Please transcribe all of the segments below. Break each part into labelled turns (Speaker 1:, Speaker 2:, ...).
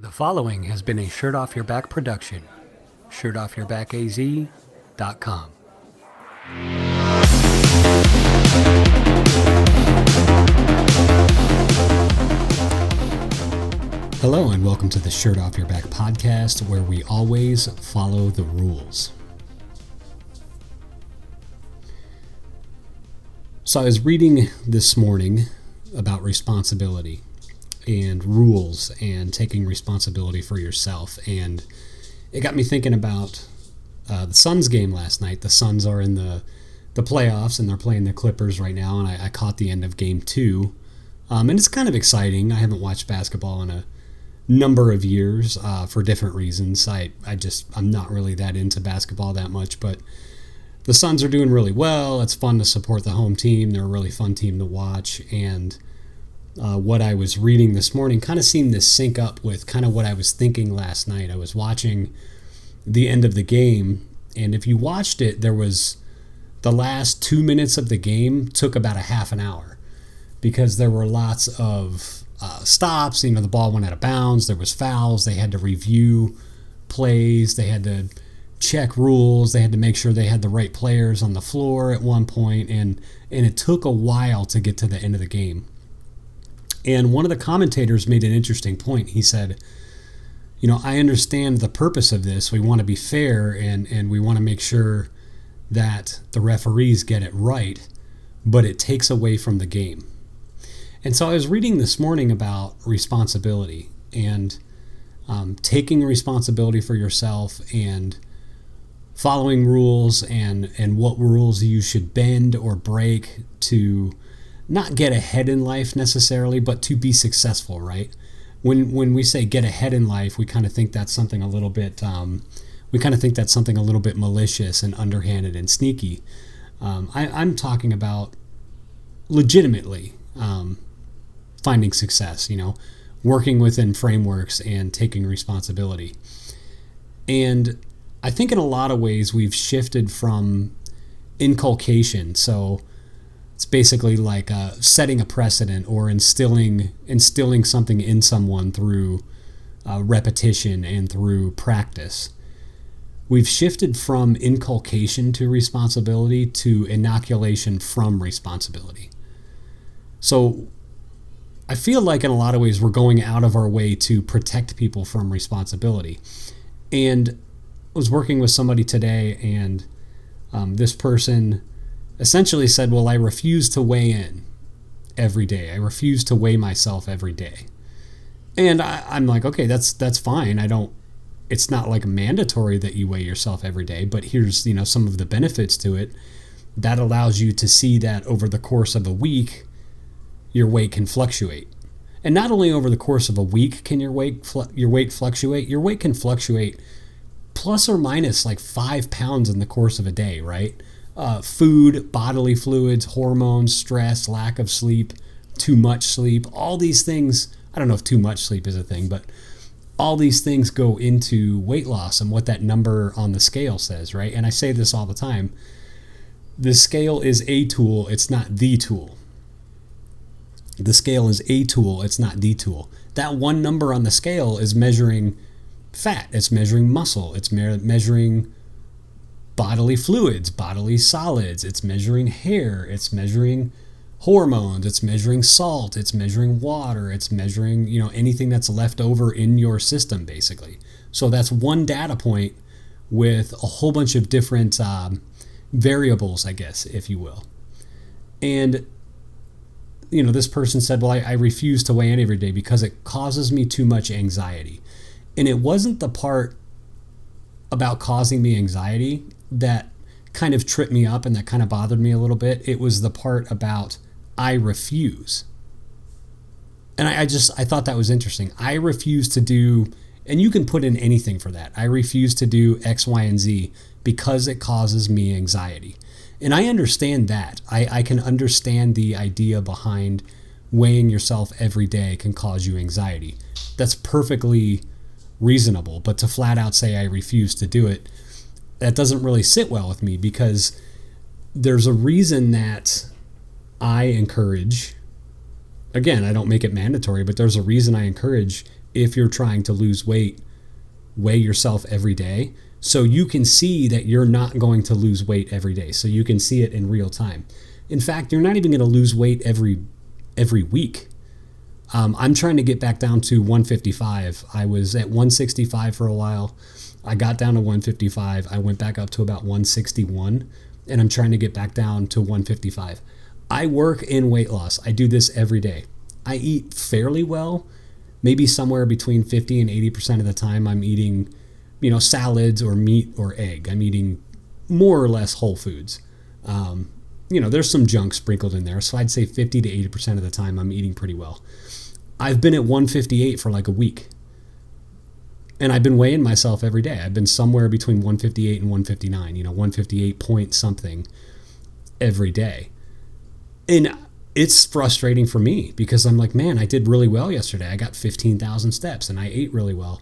Speaker 1: The following has been a Shirt Off Your Back production. ShirtOffYourBackAZ.com. Hello and welcome to the Shirt Off Your Back podcast, where we always follow the rules. So I was reading this morning about responsibility and rules and taking responsibility for yourself, and it got me thinking about the Suns game last night. The Suns are in the playoffs and they're playing the Clippers right now, and I caught the end of game 2, and it's kind of exciting. I haven't watched basketball in a number of years for different reasons. I'm not really that into basketball that much, but the Suns are doing really well. It's fun to support the home team. They're a really fun team to watch, and what I was reading this morning kind of seemed to sync up with kind of what I was thinking last night. I was watching the end of the game, and if you watched it, there was the last 2 minutes of the game took about a half an hour because there were lots of stops. The ball went out of bounds. There was fouls. They had to review plays. They had to check rules. They had to make sure they had the right players on the floor at one point, and it took a while to get to the end of the game. And one of the commentators made an interesting point. He said, I understand the purpose of this. We want to be fair, and we want to make sure that the referees get it right, but it takes away from the game. And so I was reading this morning about responsibility and taking responsibility for yourself and following rules and what rules you should bend or break to not get ahead in life necessarily, but to be successful, right? When we say get ahead in life, we kind of think that's something a little bit malicious and underhanded and sneaky. I'm talking about legitimately finding success, working within frameworks and taking responsibility. And I think in a lot of ways we've shifted from inculcation. So it's basically like setting a precedent or instilling something in someone through repetition and through practice. We've shifted from inculcation to responsibility to inoculation from responsibility. So I feel like in a lot of ways we're going out of our way to protect people from responsibility. And I was working with somebody today, and this person essentially said, well, I refuse to weigh in every day. I refuse to weigh myself every day. And I'm like, okay, that's fine. It's not like mandatory that you weigh yourself every day, but here's, some of the benefits to it. That allows you to see that over the course of a week, your weight can fluctuate. And not only over the course of a week can your weight fluctuate, your weight can fluctuate plus or minus like 5 pounds in the course of a day, right? Food, bodily fluids, hormones, stress, lack of sleep, too much sleep, all these things. I don't know if too much sleep is a thing, but all these things go into weight loss and what that number on the scale says, right? And I say this all the time. The scale is a tool, it's not the tool. The scale is a tool, it's not the tool. That one number on the scale is measuring fat, it's measuring muscle, it's measuring bodily fluids, bodily solids, it's measuring hair, it's measuring hormones, it's measuring salt, it's measuring water, it's measuring, anything that's left over in your system, basically. So that's one data point with a whole bunch of different variables, I guess, if you will. And, this person said, well, I refuse to weigh in every day because it causes me too much anxiety. And it wasn't the part about causing me anxiety that kind of tripped me up and that kind of bothered me a little bit. It was the part about I refuse. And I thought that was interesting. I refuse to do, and you can put in anything for that. I refuse to do X, Y, and Z because it causes me anxiety. And I understand that. I can understand the idea behind weighing yourself every day can cause you anxiety. That's perfectly reasonable. But to flat out say I refuse to do it, that doesn't really sit well with me, because there's a reason that I encourage, again, I don't make it mandatory, but there's a reason I encourage if you're trying to lose weight, weigh yourself every day so you can see that you're not going to lose weight every day. So you can see it in real time. In fact, you're not even going to lose weight every week. I'm trying to get back down to 155. I was at 165 for a while. I got down to 155. I went back up to about 161, and I'm trying to get back down to 155. I work in weight loss. I do this every day. I eat fairly well. Maybe somewhere between 50 and 80% of the time I'm eating, salads or meat or egg. I'm eating more or less whole foods. There's some junk sprinkled in there. So I'd say 50 to 80% of the time I'm eating pretty well. I've been at 158 for like a week. And I've been weighing myself every day. I've been somewhere between 158 and 159, 158 point something every day. And it's frustrating for me because I'm like, man, I did really well yesterday. I got 15,000 steps and I ate really well.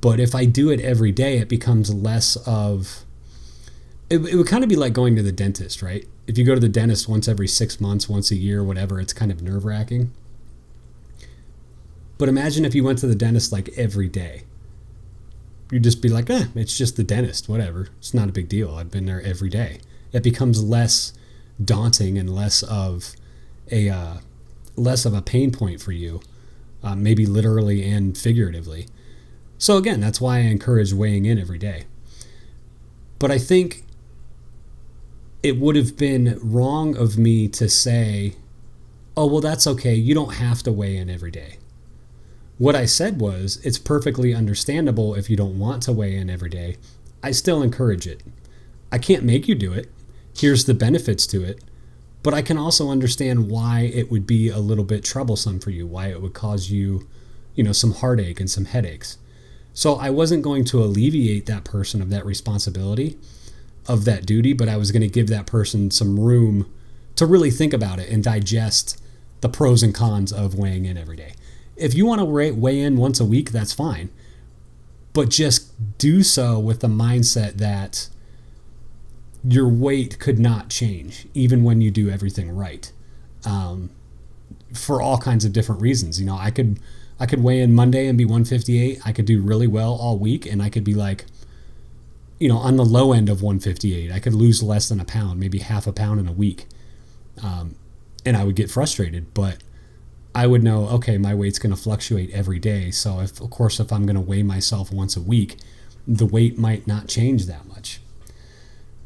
Speaker 1: But if I do it every day, it becomes less of, it would kind of be like going to the dentist, right? If you go to the dentist once every 6 months, once a year, whatever, it's kind of nerve-wracking. But imagine if you went to the dentist like every day. You'd just be like, it's just the dentist, whatever. It's not a big deal. I've been there every day. It becomes less daunting and less of a pain point for you, maybe literally and figuratively. So again, that's why I encourage weighing in every day. But I think it would have been wrong of me to say, oh, well, that's okay. You don't have to weigh in every day. What I said was, it's perfectly understandable if you don't want to weigh in every day. I still encourage it. I can't make you do it. Here's the benefits to it. But I can also understand why it would be a little bit troublesome for you, why it would cause you, some heartache and some headaches. So I wasn't going to alleviate that person of that responsibility, of that duty, but I was going to give that person some room to really think about it and digest the pros and cons of weighing in every day. If you want to weigh in once a week, that's fine. But just do so with the mindset that your weight could not change, even when you do everything right, for all kinds of different reasons. I could weigh in Monday and be 158. I could do really well all week, and I could be like, on the low end of 158. I could lose less than a pound, maybe half a pound in a week, and I would get frustrated. But I would know, okay, my weight's going to fluctuate every day. So if I'm going to weigh myself once a week, the weight might not change that much.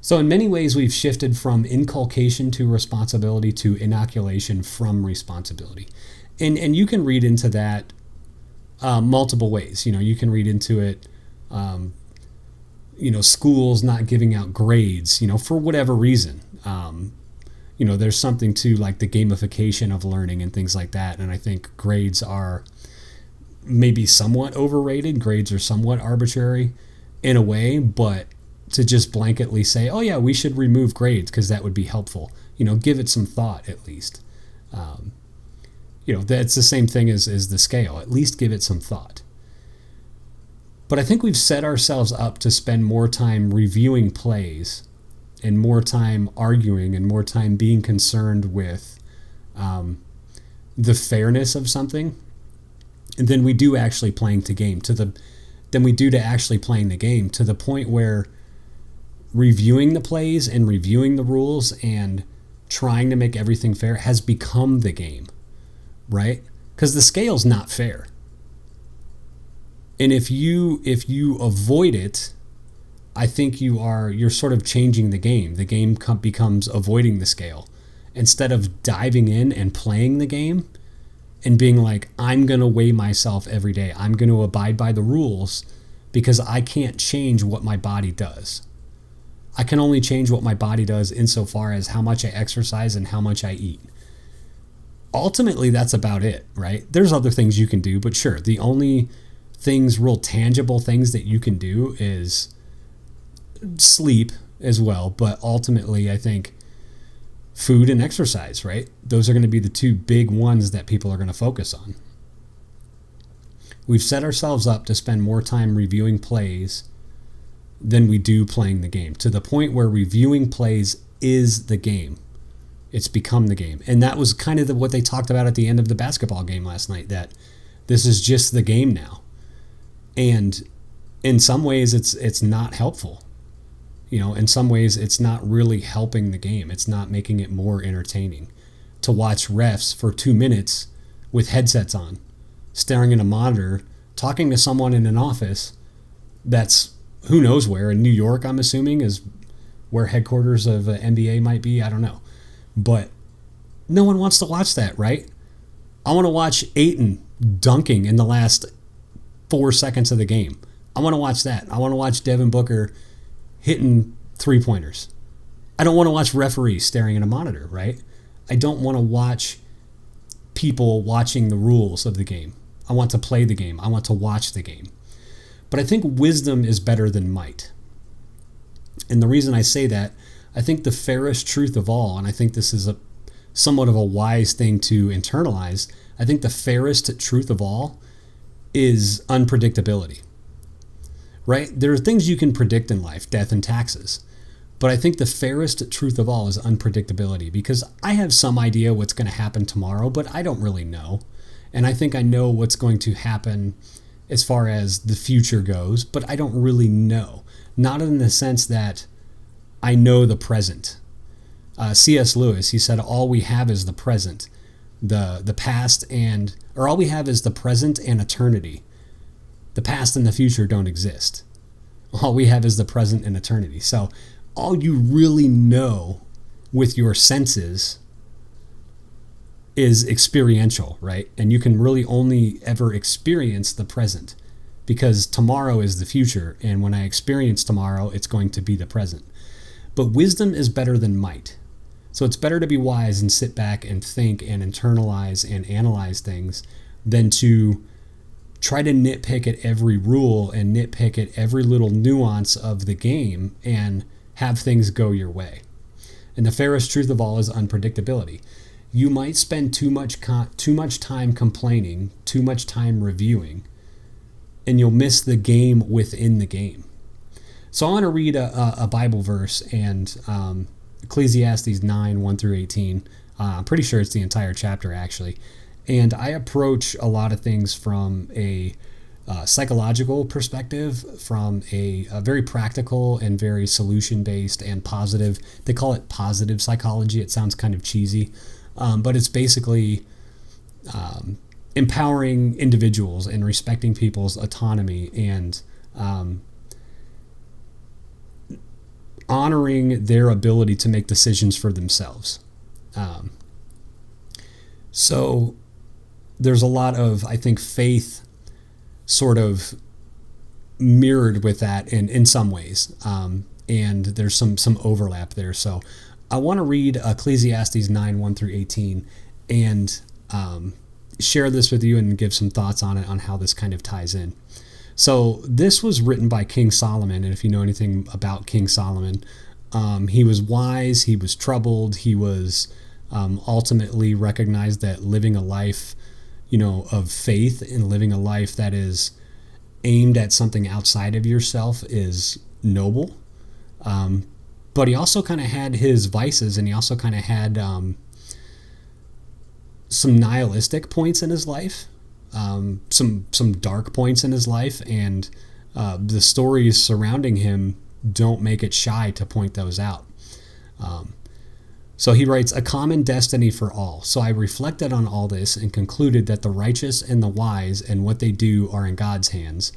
Speaker 1: So in many ways, we've shifted from inculcation to responsibility to inoculation from responsibility. And you can read into that multiple ways. You can read into it, schools not giving out grades, for whatever reason. There's something to like the gamification of learning and things like that. And I think grades are maybe somewhat overrated. Grades are somewhat arbitrary in a way, but to just blanketly say, oh yeah, we should remove grades because that would be helpful. Give it some thought at least. That's the same thing as the scale. At least give it some thought. But I think we've set ourselves up to spend more time reviewing plays and more time arguing and more time being concerned with the fairness of something than we do actually playing the game to the point where reviewing the plays and reviewing the rules and trying to make everything fair has become the game, right? Because the scale's not fair. And if you avoid it, I think you're sort of changing the game. The game becomes avoiding the scale. Instead of diving in and playing the game and being like, I'm going to weigh myself every day. I'm going to abide by the rules because I can't change what my body does. I can only change what my body does insofar as how much I exercise and how much I eat. Ultimately, that's about it, right? There's other things you can do, but sure, the only real tangible things that you can do is sleep as well. But ultimately, I think food and exercise, right? Those are going to be the two big ones that people are going to focus on. We've set ourselves up to spend more time reviewing plays than we do playing the game, to the point where reviewing plays is the game. It's become the game. And that was kind of what they talked about at the end of the basketball game last night, that This is just the game now. And in some ways it's not helpful. In some ways it's not really helping the game. It's not making it more entertaining to watch refs for 2 minutes with headsets on, staring at a monitor, talking to someone in an office that's who knows where. In New York, I'm assuming, is where headquarters of NBA might be. I don't know. But no one wants to watch that, right? I want to watch Ayton dunking in the last 4 seconds of the game. I want to watch that. I want to watch Devin Booker hitting three-pointers. I don't want to watch referees staring at a monitor, right? I don't want to watch people watching the rules of the game. I want to play the game. I want to watch the game. But I think wisdom is better than might. And the reason I say that, I think the fairest truth of all, and I think this is somewhat of a wise thing to internalize, I think the fairest truth of all is unpredictability. Right? There are things you can predict in life, death and taxes. But I think the fairest truth of all is unpredictability, because I have some idea what's going to happen tomorrow, but I don't really know. And I think I know what's going to happen as far as the future goes, but I don't really know. Not in the sense that I know the present. C.S. Lewis, he said, all we have is the present, the past, or all we have is the present and eternity. The past and the future don't exist. All we have is the present and eternity. So all you really know with your senses is experiential, right? And you can really only ever experience the present, because tomorrow is the future. And when I experience tomorrow, it's going to be the present. But wisdom is better than might. So it's better to be wise and sit back and think and internalize and analyze things than to try to nitpick at every rule and nitpick at every little nuance of the game and have things go your way. And the fairest truth of all is unpredictability. You might spend too much time complaining, too much time reviewing, and you'll miss the game within the game. So I want to read a Bible verse, and Ecclesiastes 9, 1 through 18. I'm pretty sure it's the entire chapter, actually. And I approach a lot of things from a psychological perspective, from a very practical and very solution-based and positive. They call it positive psychology. It sounds kind of cheesy, but it's basically empowering individuals and respecting people's autonomy and honoring their ability to make decisions for themselves. So there's a lot of, I think, faith sort of mirrored with that in some ways. And there's some overlap there. So I want to read Ecclesiastes 9, 1 through 18 and share this with you and give some thoughts on it, on how this kind of ties in. So this was written by King Solomon. And if you know anything about King Solomon, he was wise, he was troubled, he was ultimately recognized that living a life of faith and living a life that is aimed at something outside of yourself is noble. But he also kind of had his vices, and he also kind of had some nihilistic points in his life, some dark points in his life, and the stories surrounding him don't make it shy to point those out. So he writes, "A common destiny for all. So I reflected on all this and concluded that the righteous and the wise and what they do are in God's hands,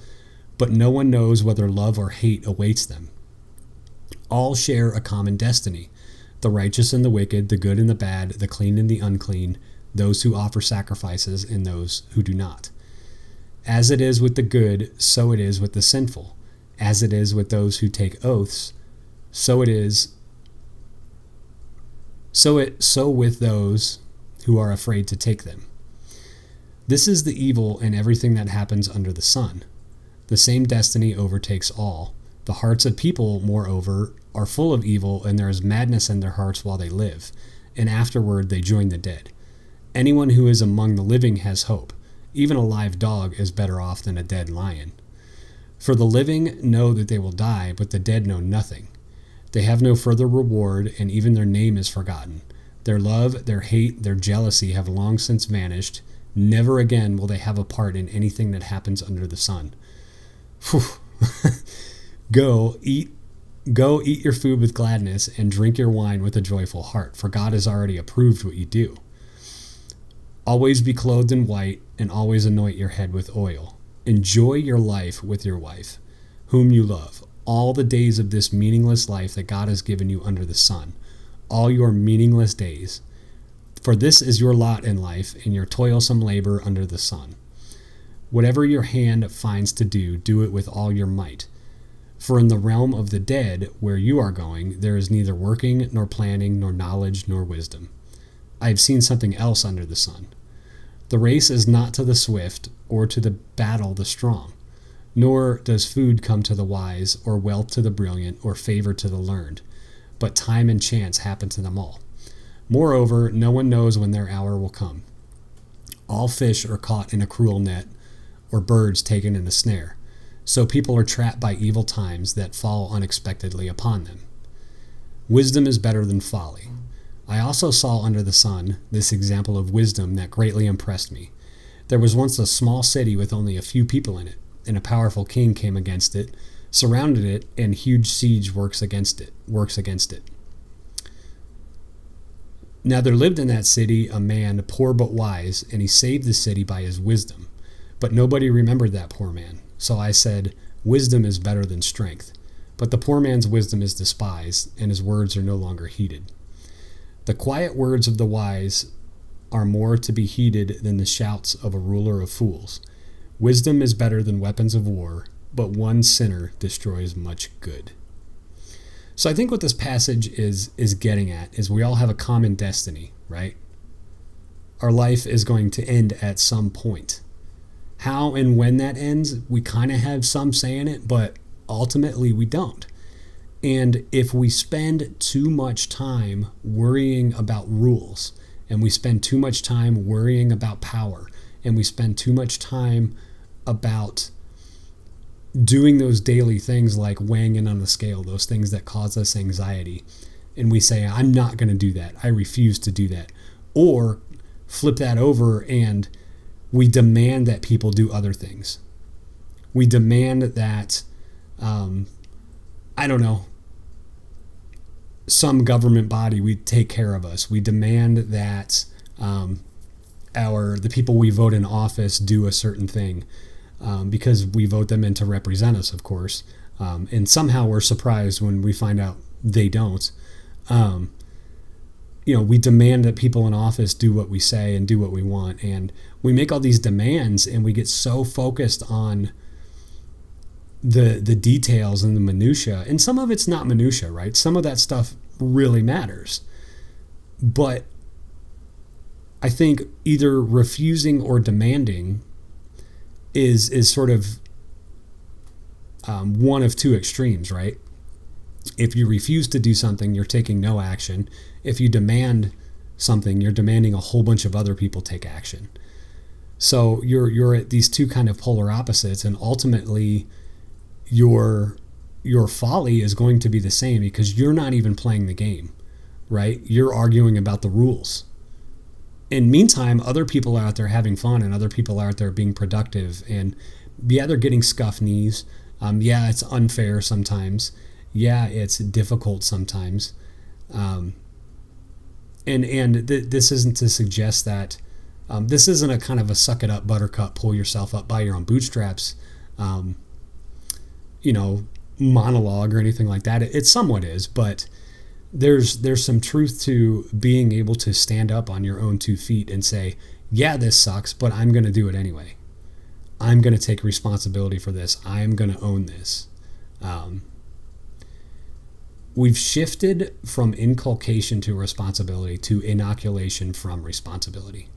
Speaker 1: but no one knows whether love or hate awaits them. All share a common destiny, the righteous and the wicked, the good and the bad, the clean and the unclean, those who offer sacrifices and those who do not. As it is with the good, so it is with the sinful. As it is with those who take oaths, so with those who are afraid to take them. This is the evil in everything that happens under the sun. The same destiny overtakes all. The hearts of people, moreover, are full of evil, and there is madness in their hearts while they live, and afterward they join the dead. Anyone who is among the living has hope. Even a live dog is better off than a dead lion. For the living know that they will die, but the dead know nothing. They have no further reward, and even their name is forgotten. Their love, their hate, their jealousy have long since vanished. Never again will they have a part in anything that happens under the sun. Go eat your food with gladness and drink your wine with a joyful heart, for God has already approved what you do. Always be clothed in white and always anoint your head with oil. Enjoy your life with your wife, whom you love, all the days of this meaningless life that God has given you under the sun, all your meaningless days. For this is your lot in life and your toilsome labor under the sun. Whatever your hand finds to do, do it with all your might. For in the realm of the dead, where you are going, there is neither working, nor planning, nor knowledge, nor wisdom. I have seen something else under the sun. The race is not to the swift, or to the battle the strong, nor does food come to the wise, or wealth to the brilliant, or favor to the learned, but time and chance happen to them all. Moreover, no one knows when their hour will come. All fish are caught in a cruel net, or birds taken in a snare. So people are trapped by evil times that fall unexpectedly upon them. Wisdom is better than folly. I also saw under the sun this example of wisdom that greatly impressed me. There was once a small city with only a few people in it, and a powerful king came against it, surrounded it, and huge siege works against it. Now there lived in that city a man, poor but wise, and he saved the city by his wisdom. But nobody remembered that poor man. So I said, wisdom is better than strength. But the poor man's wisdom is despised, and his words are no longer heeded. The quiet words of the wise are more to be heeded than the shouts of a ruler of fools. Wisdom is better than weapons of war, but one sinner destroys much good. So I think what this passage is getting at is we all have a common destiny, right? Our life is going to end at some point. How and when that ends, we kind of have some say in it, but ultimately we don't. And if we spend too much time worrying about rules, and we spend too much time worrying about power, and we spend too much time about doing those daily things like weighing in on the scale, those things that cause us anxiety, and we say, I'm not going to do that. I refuse to do that. Or flip that over and we demand that people do other things. We demand that, some government body would take care of us. We demand that the people we vote in office do a certain thing because we vote them in to represent us, of course. And somehow we're surprised when we find out they don't. We demand that people in office do what we say and do what we want. And we make all these demands and we get so focused on the details and the minutia. And some of it's not minutia, right? Some of that stuff really matters. But I think either refusing or demanding is sort of one of two extremes, right? If you refuse to do something, you're taking no action. If you demand something, you're demanding a whole bunch of other people take action. So you're at these two kind of polar opposites, and ultimately your folly is going to be the same because you're not even playing the game, right? You're arguing about the rules. In the meantime, other people are out there having fun, and other people are out there being productive, and yeah, they're getting scuffed knees. Yeah, it's unfair sometimes. Yeah, it's difficult sometimes. This isn't to suggest that this isn't a kind of a suck it up buttercup, pull yourself up by your own bootstraps, monologue or anything like that. It somewhat is, but there's some truth to being able to stand up on your own 2 feet and say, yeah, this sucks, but I'm going to do it anyway. I'm going to take responsibility for this. I'm going to own this. We've shifted from inculcation to responsibility to inoculation from responsibility.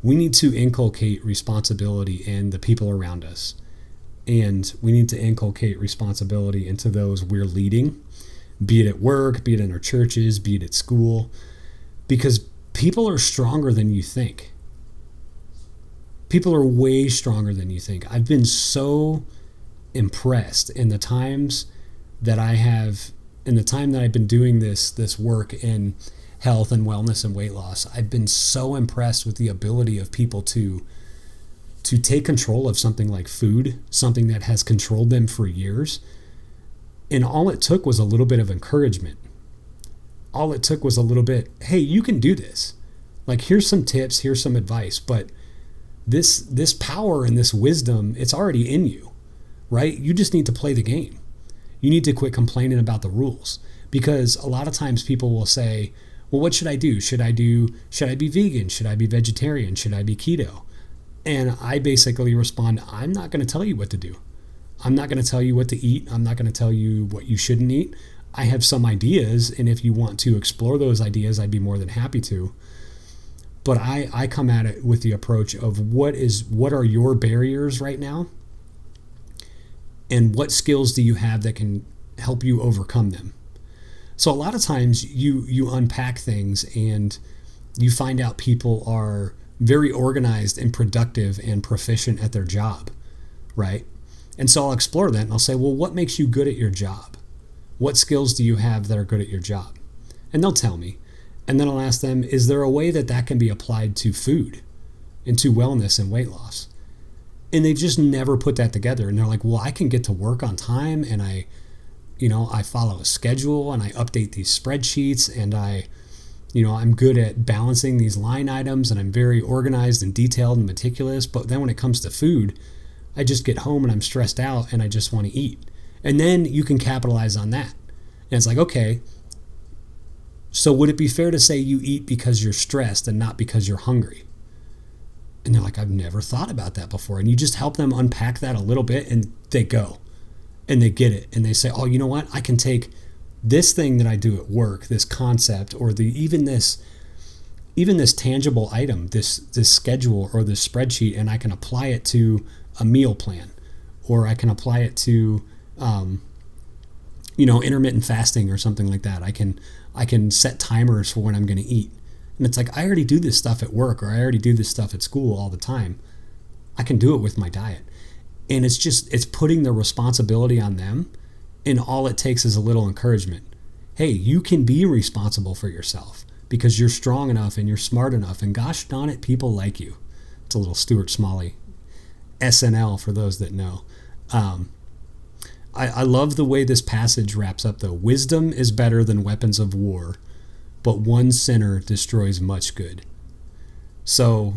Speaker 1: We need to inculcate responsibility in the people around us. And we need to inculcate responsibility into those we're leading, be it at work, be it in our churches, be it at school, because people are stronger than you think. People are way stronger than you think. I've been so impressed in the time that I've been doing this work, and health and wellness and weight loss, I've been so impressed with the ability of people to take control of something like food, something that has controlled them for years. And all it took was a little bit of encouragement. All it took was a little bit, hey, you can do this. Like, here's some tips, here's some advice, but this power and this wisdom, it's already in you, right? You just need to play the game. You need to quit complaining about the rules, because a lot of times people will say, well, what should I do? Should I be vegan? Should I be vegetarian? Should I be keto? And I basically respond, I'm not going to tell you what to do. I'm not going to tell you what to eat. I'm not going to tell you what you shouldn't eat. I have some ideas, and if you want to explore those ideas, I'd be more than happy to. But I come at it with the approach of what are your barriers right now? And what skills do you have that can help you overcome them? So a lot of times you unpack things and you find out people are very organized and productive and proficient at their job, right? And so I'll explore that and I'll say, well, what makes you good at your job? What skills do you have that are good at your job? And they'll tell me. And then I'll ask them, is there a way that can be applied to food and to wellness and weight loss? And they've just never put that together. And they're like, well, I can get to work on time, and I follow a schedule, and I update these spreadsheets, and I'm good at balancing these line items, and I'm very organized and detailed and meticulous. But then when it comes to food, I just get home and I'm stressed out and I just want to eat. And then you can capitalize on that. And it's like, okay, so would it be fair to say you eat because you're stressed and not because you're hungry? And they're like, I've never thought about that before. And you just help them unpack that a little bit, and they go and they get it. And they say, oh, you know what? I can take this thing that I do at work, this concept, or even this tangible item, this schedule or this spreadsheet, and I can apply it to a meal plan, or I can apply it to, intermittent fasting or something like that. I can set timers for when I'm going to eat. And it's like, I already do this stuff at work, or I already do this stuff at school all the time. I can do it with my diet. And it's putting the responsibility on them. And all it takes is a little encouragement. Hey, you can be responsible for yourself because you're strong enough and you're smart enough. And gosh darn it, people like you. It's a little Stuart Smalley SNL for those that know. I love the way this passage wraps up, though. Wisdom is better than weapons of war, but one sinner destroys much good. So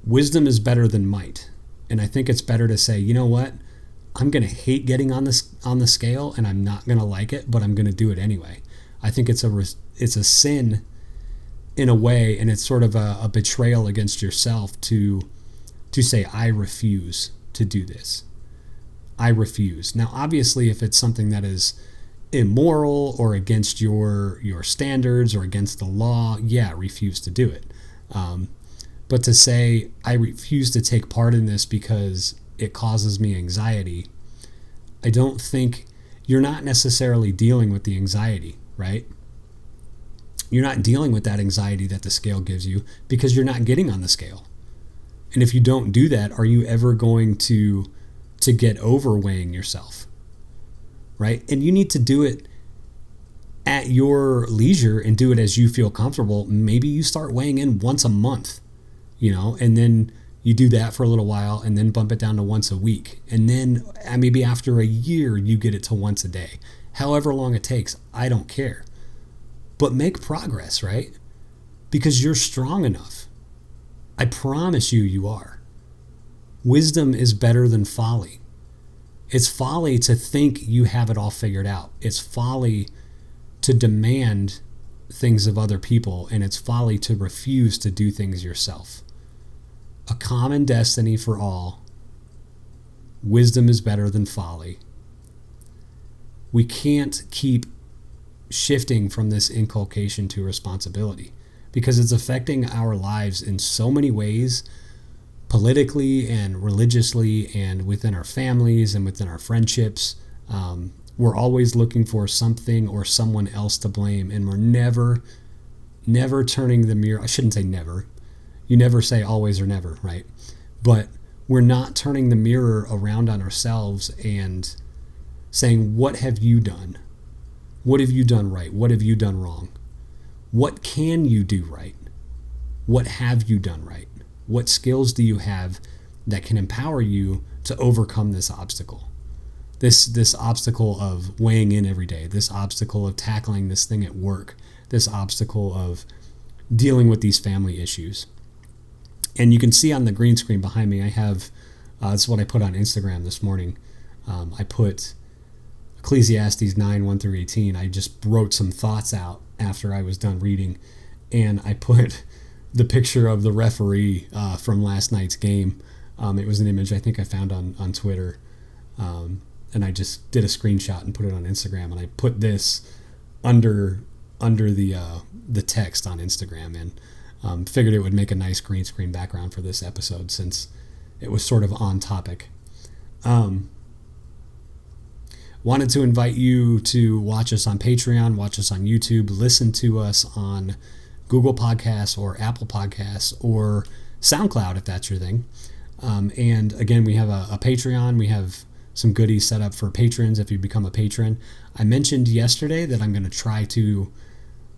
Speaker 1: wisdom is better than might. And I think it's better to say, you know what? I'm going to hate getting on the scale, and I'm not going to like it, but I'm going to do it anyway. I think it's a sin in a way, and it's sort of a betrayal against yourself to say, I refuse to do this. I refuse. Now, obviously, if it's something that is immoral or against your standards or against the law, yeah, refuse to do it. But to say, I refuse to take part in this because it causes me anxiety, I don't think you're not necessarily dealing with the anxiety, right? You're not dealing with that anxiety that the scale gives you because you're not getting on the scale. And if you don't do that, are you ever going to get over weighing yourself, right? And you need to do it at your leisure and do it as you feel comfortable. Maybe you start weighing in once a month, and then you do that for a little while and then bump it down to once a week. And then maybe after a year, you get it to once a day. However long it takes, I don't care. But make progress, right? Because you're strong enough. I promise you are. Wisdom is better than folly. It's folly to think you have it all figured out. It's folly to demand things of other people, and it's folly to refuse to do things yourself. A common destiny for all. Wisdom is better than folly. We can't keep shifting from this inculcation to responsibility because it's affecting our lives in so many ways, politically and religiously and within our families and within our friendships. We're always looking for something or someone else to blame, and we're never turning the mirror. I shouldn't say never. You never say always or never, right? But we're not turning the mirror around on ourselves and saying, what have you done? What have you done right? What have you done wrong? What can you do right? What have you done right? What skills do you have that can empower you to overcome this obstacle? This obstacle of weighing in every day, this obstacle of tackling this thing at work, this obstacle of dealing with these family issues. And you can see on the green screen behind me, I have, this is what I put on Instagram this morning. I put Ecclesiastes 9, 1 through 18. I just wrote some thoughts out after I was done reading. And I put the picture of the referee from last night's game. It was an image I think I found on Twitter. And I just did a screenshot and put it on Instagram. And I put this under the text on Instagram, and figured it would make a nice green screen background for this episode since it was sort of on topic. Wanted to invite you to watch us on Patreon, watch us on YouTube, listen to us on Google Podcasts or Apple Podcasts or SoundCloud if that's your thing. And again, we have a Patreon. We have some goodies set up for patrons if you become a patron. I mentioned yesterday that I'm going to try to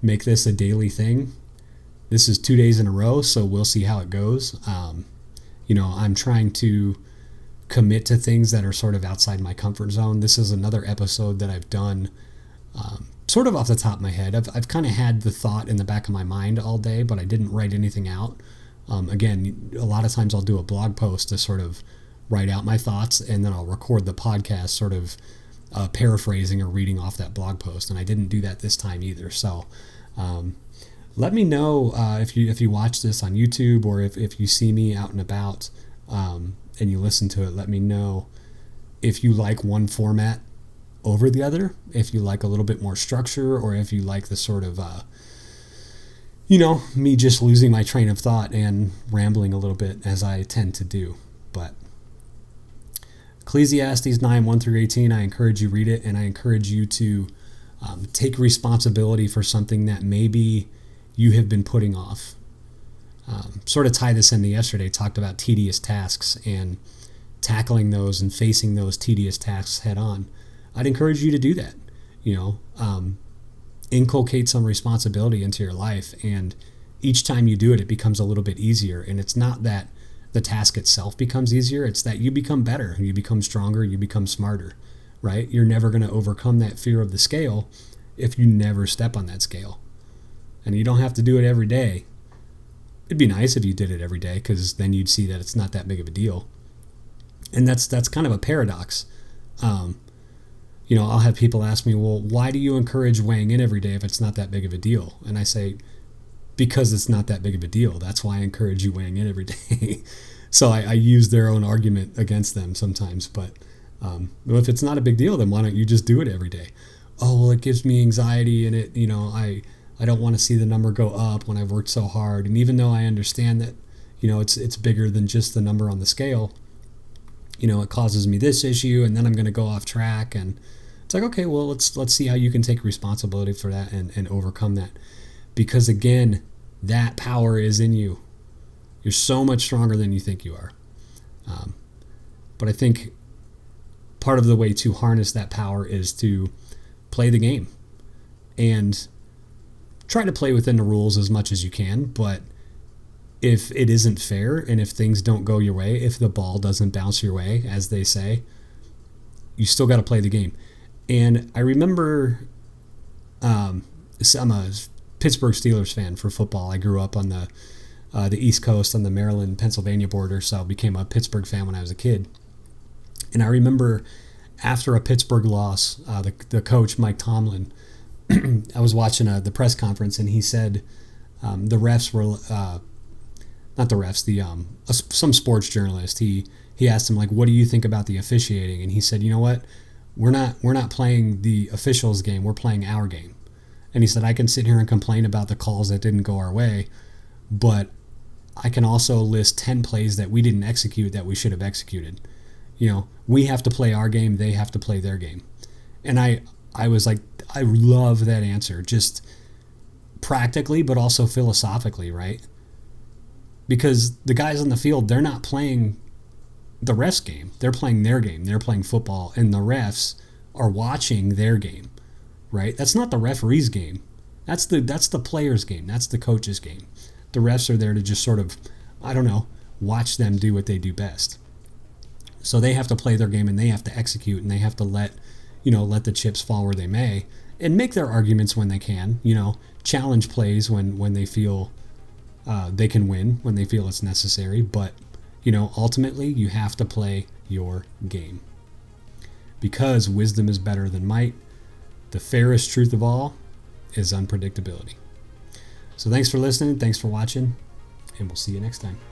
Speaker 1: make this a daily thing. This is 2 days in a row, so we'll see how it goes. I'm trying to commit to things that are sort of outside my comfort zone. This is another episode that I've done sort of off the top of my head. I've kind of had the thought in the back of my mind all day, but I didn't write anything out. Again, a lot of times I'll do a blog post to sort of write out my thoughts, and then I'll record the podcast sort of paraphrasing or reading off that blog post, and I didn't do that this time either. So let me know if you watch this on YouTube, or if you see me out and about and you listen to it. Let me know if you like one format over the other, if you like a little bit more structure, or if you like the sort of me just losing my train of thought and rambling a little bit as I tend to do. But Ecclesiastes 9, 1 through 18, I encourage you read it, and I encourage you to take responsibility for something that maybe you have been putting off. Sort of tie this into yesterday, talked about tedious tasks and tackling those and facing those tedious tasks head on. I'd encourage you to do that. Inculcate some responsibility into your life, and each time you do it, it becomes a little bit easier. And it's not that the task itself becomes easier, it's that you become better, you become stronger, you become smarter, right? You're never going to overcome that fear of the scale if you never step on that scale. And you don't have to do it every day. It'd be nice if you did it every day, because then you'd see that it's not that big of a deal. And that's kind of a paradox. I'll have people ask me, well, why do you encourage weighing in every day if it's not that big of a deal? And I say, because it's not that big of a deal. That's why I encourage you weighing in every day. So I use their own argument against them sometimes. But if it's not a big deal, then why don't you just do it every day? Oh, well, it gives me anxiety, and I don't want to see the number go up when I've worked so hard. And even though I understand that, it's bigger than just the number on the scale, it causes me this issue, and then I'm going to go off track. And it's like, okay, well, let's see how you can take responsibility for that and overcome that. Because again, that power is in you. You're so much stronger than you think you are. But I think part of the way to harness that power is to play the game and try to play within the rules as much as you can. But if it isn't fair, and if things don't go your way, if the ball doesn't bounce your way, as they say, you still got to play the game. And I remember I'm a Pittsburgh Steelers fan for football. I grew up on the East Coast, on the Maryland-Pennsylvania border, so I became a Pittsburgh fan when I was a kid. And I remember after a Pittsburgh loss, the coach, Mike Tomlin, I was watching the press conference, and he said the refs were, not the refs, some sports journalist, he asked him, like, what do you think about the officiating? And he said, you know what, we're not playing the officials' game, we're playing our game. And he said, I can sit here and complain about the calls that didn't go our way, but I can also list 10 plays that we didn't execute that we should have executed. We have to play our game, they have to play their game. And I was like, I love that answer, just practically, but also philosophically, right? Because the guys on the field, they're not playing the refs' game. They're playing their game. They're playing football, and the refs are watching their game, right? That's not the referee's game. That's the player's game. That's the coach's game. The refs are there to just sort of, I don't know, watch them do what they do best. So they have to play their game and they have to execute and they have to let the chips fall where they may and make their arguments when they can, challenge plays when they feel they can win, when they feel it's necessary. But, ultimately you have to play your game. Because wisdom is better than might, the fairest truth of all is unpredictability. So thanks for listening, thanks for watching, and we'll see you next time.